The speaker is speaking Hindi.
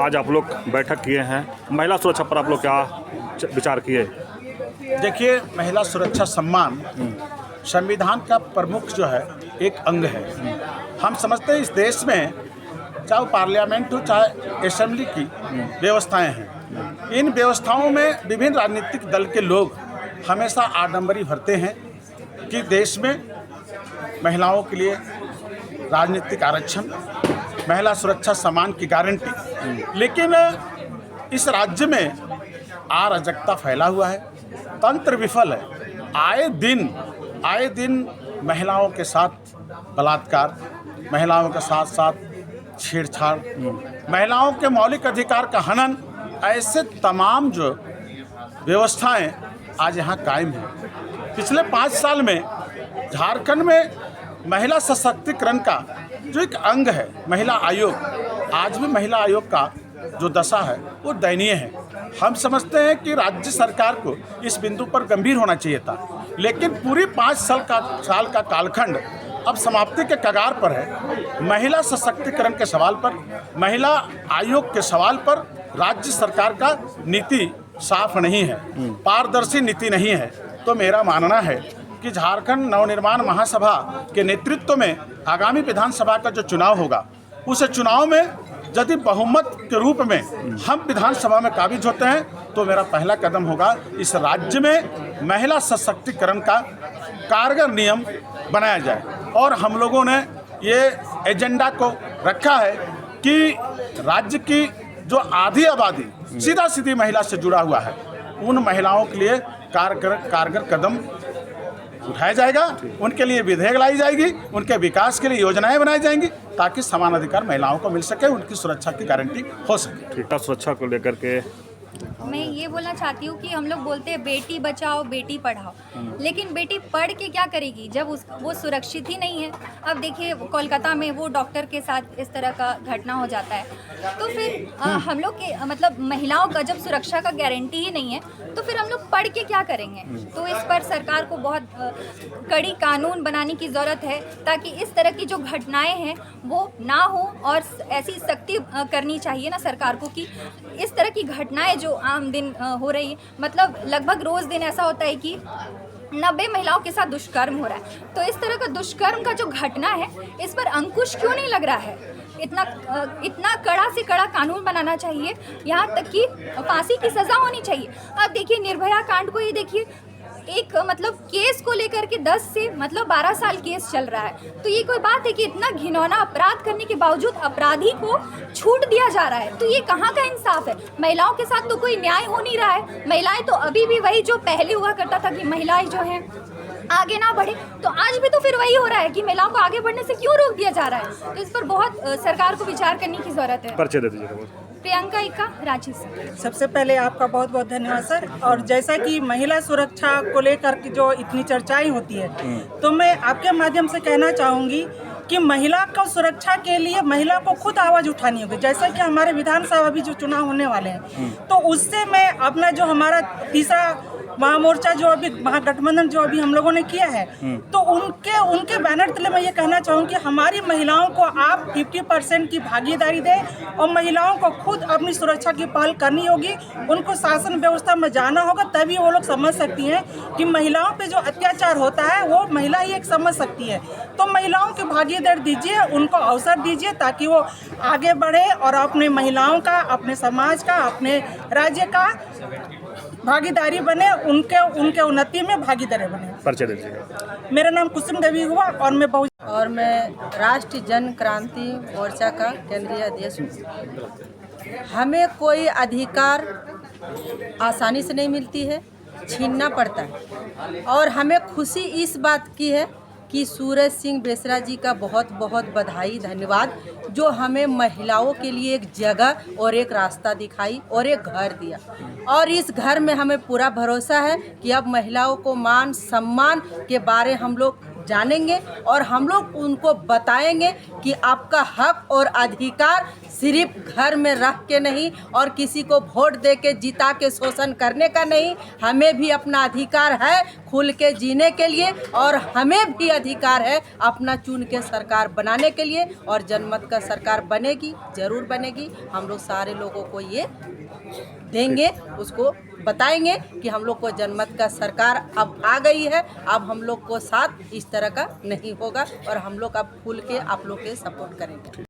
आज आप लोग बैठक किए हैं, महिला सुरक्षा पर आप लोग क्या विचार किए? देखिए, महिला सुरक्षा सम्मान संविधान का प्रमुख जो है एक अंग है। हम समझते हैं इस देश में चाहे वो पार्लियामेंट हो चाहे असेंबली की व्यवस्थाएं हैं, इन व्यवस्थाओं में विभिन्न राजनीतिक दल के लोग हमेशा आडंबरी भरते हैं कि देश में महिलाओं के लिए राजनीतिक आरक्षण, महिला सुरक्षा सम्मान की गारंटी। लेकिन इस राज्य में अराजकता फैला हुआ है, तंत्र विफल है। आए दिन महिलाओं के साथ बलात्कार, महिलाओं के साथ साथ छेड़छाड़, महिलाओं के मौलिक अधिकार का हनन, ऐसे तमाम जो व्यवस्थाएं आज यहाँ कायम हैं। पिछले 5 साल में झारखंड में महिला सशक्तिकरण का जो एक अंग है महिला आयोग, आज भी महिला आयोग का जो दशा है वो दयनीय है। हम समझते हैं कि राज्य सरकार को इस बिंदु पर गंभीर होना चाहिए था, लेकिन पूरी 5 साल का कालखंड अब समाप्ति के कगार पर है। महिला सशक्तिकरण के सवाल पर, महिला आयोग के सवाल पर राज्य सरकार का नीति साफ नहीं है, पारदर्शी नीति नहीं है। तो मेरा मानना है कि झारखंड नवनिर्माण महासभा के नेतृत्व में आगामी विधानसभा का जो चुनाव होगा, उस चुनाव में यदि बहुमत के रूप में हम विधानसभा में काबिज होते हैं तो मेरा पहला कदम होगा इस राज्य में महिला सशक्तिकरण का कारगर नियम बनाया जाए। और हम लोगों ने ये एजेंडा को रखा है कि राज्य की जो आधी आबादी सीधी महिला से जुड़ा हुआ है, उन महिलाओं के लिए कारगर कदम उठाया जाएगा, उनके लिए विधेयक लाई जाएगी, उनके विकास के लिए योजनाएं बनाई जाएंगी ताकि समान अधिकार महिलाओं को मिल सके, उनकी सुरक्षा की गारंटी हो सके। सुरक्षा को लेकर के मैं ये बोलना चाहती हूँ कि हम लोग बोलते हैं बेटी बचाओ बेटी पढ़ाओ, लेकिन बेटी पढ़ के क्या करेगी जब वो सुरक्षित ही नहीं है। अब देखिए कोलकाता में वो डॉक्टर के साथ इस तरह का घटना हो जाता है, तो फिर हम लोग के मतलब महिलाओं का जब सुरक्षा का गारंटी ही नहीं है तो फिर हम लोग पढ़ के क्या करेंगे। तो इस पर सरकार को बहुत कड़ी कानून बनाने की ज़रूरत है ताकि इस तरह की जो घटनाएँ हैं वो ना हो, और ऐसी सख्ती करनी चाहिए ना सरकार को कि इस तरह की घटनाएं जो आम दिन हो रही है, मतलब लगभग रोज़ दिन ऐसा होता है कि 90 महिलाओं के साथ दुष्कर्म हो रहा है। तो इस तरह का दुष्कर्म का जो घटना है इस पर अंकुश क्यों नहीं लग रहा है? इतना कड़ा से कड़ा कानून बनाना चाहिए, यहाँ तक कि फांसी की सज़ा होनी चाहिए। अब देखिए निर्भया कांड को ही देखिए, एक मतलब केस को लेकर के 10 से मतलब 12 साल केस चल रहा है। तो ये कोई बात है कि इतना घिनौना अपराध करने के बावजूद अपराधी को छूट दिया जा रहा है? तो ये कहाँ का इंसाफ है? महिलाओं के साथ तो कोई न्याय हो नहीं रहा है। महिलाएं तो अभी भी वही जो पहले हुआ करता था कि महिलाएं जो हैं आगे ना बढ़े, तो आज भी तो फिर वही हो रहा है कि महिलाओं को आगे बढ़ने से क्यों रोक दिया जा रहा है। तो इस पर बहुत सरकार को विचार करने की जरूरत है। परिचय दे दीजिएगा। प्रियंका इक्का, रांची से। सबसे पहले आपका बहुत बहुत धन्यवाद सर। और जैसा कि महिला सुरक्षा को लेकर के जो इतनी चर्चाएं होती है, तो मैं आपके माध्यम से कहना चाहूँगी कि महिला को सुरक्षा के लिए महिला को खुद आवाज़ उठानी होगी। जैसा कि हमारे विधानसभा अभी जो चुनाव होने वाले हैं, तो उससे मैं अपना जो हमारा तीसरा महामोर्चा जो अभी महागठबंधन जो अभी हम लोगों ने किया है, तो उनके बैनर तले मैं ये कहना चाहूँगी कि हमारी महिलाओं को आप 50% की भागीदारी दें और महिलाओं को खुद अपनी सुरक्षा की पहल करनी होगी। उनको शासन व्यवस्था में जाना होगा, तभी वो लोग समझ सकती हैं कि महिलाओं पे जो अत्याचार होता है वो महिला ही एक समझ सकती है। तो महिलाओं की भागीदारी दीजिए, उनको अवसर दीजिए ताकि वो आगे बढ़े और अपने महिलाओं का, अपने समाज का, अपने राज्य का भागीदारी बने, उनके उन्नति में भागीदारी बने। परिचय दीजिएगा। मेरा नाम कुसुम देवी हुआ और मैं राष्ट्रीय जन क्रांति मोर्चा का केंद्रीय अध्यक्ष हूँ। हमें कोई अधिकार आसानी से नहीं मिलती है, छीनना पड़ता है। और हमें खुशी इस बात की है कि सूरज सिंह बेसरा जी का बहुत बहुत बधाई, धन्यवाद, जो हमें महिलाओं के लिए एक जगह और एक रास्ता दिखाई और एक घर दिया। और इस घर में हमें पूरा भरोसा है कि अब महिलाओं को मान सम्मान के बारे हम लोग जानेंगे और हम लोग उनको बताएंगे कि आपका हक और अधिकार सिर्फ घर में रख के नहीं और किसी को वोट दे के जिता के शोषण करने का नहीं। हमें भी अपना अधिकार है खुल के जीने के लिए और हमें भी अधिकार है अपना चुन के सरकार बनाने के लिए। और जनमत का सरकार बनेगी, ज़रूर बनेगी। हम लोग सारे लोगों को ये देंगे, उसको बताएंगे कि हम लोग को जनमत का सरकार अब आ गई है। अब हम लोग को साथ इस तरह का नहीं होगा और हम लोग अब खुल के आप लोग के सपोर्ट करेंगे।